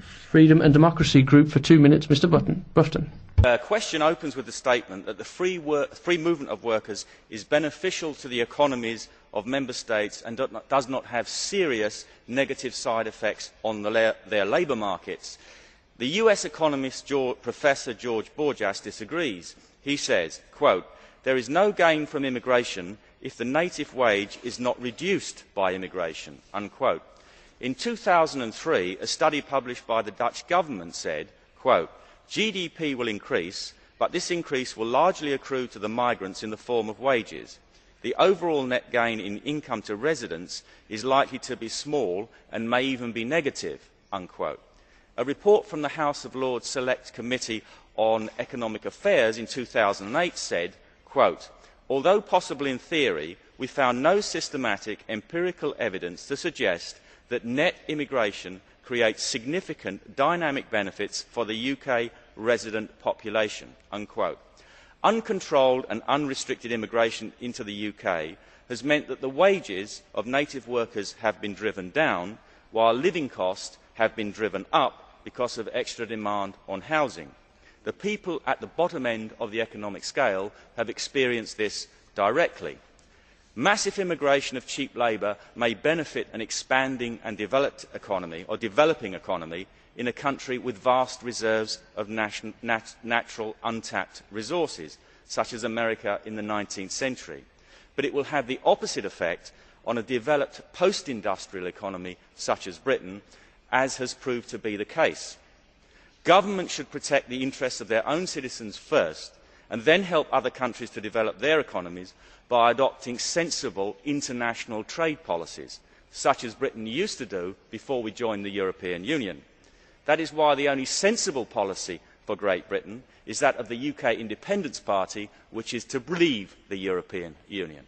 Freedom and Democracy Group for 2 minutes, Mr. Bufton. The question opens with the statement that the free movement of workers is beneficial to the economies of member states and does not have serious negative side effects on their labour markets. The US economist Professor George Borjas disagrees. He says, quote, "There is no gain from immigration if the native wage is not reduced by immigration." Unquote. In 2003, a study published by the Dutch government said, quote, "GDP will increase, but this increase will largely accrue to the migrants in the form of wages. The overall net gain in income to residents is likely to be small and may even be negative." Unquote. A report from the House of Lords Select Committee on Economic Affairs in 2008 said, quote, "Although possible in theory, we found no systematic empirical evidence to suggest that net immigration creates significant dynamic benefits for the UK resident population." Unquote. Uncontrolled and unrestricted immigration into the UK has meant that the wages of native workers have been driven down, while living costs have been driven up because of extra demand on housing. The people at the bottom end of the economic scale have experienced this directly. Massive immigration of cheap labour may benefit an expanding and developed economy or developing economy in a country with vast reserves of natural untapped resources, such as America in the 19th century. But it will have the opposite effect on a developed post-industrial economy such as Britain, as has proved to be the case. Governments should protect the interests of their own citizens first and then help other countries to develop their economies by adopting sensible international trade policies, such as Britain used to do before we joined the European Union. That is why the only sensible policy for Great Britain is that of the UK Independence Party, which is to leave the European Union.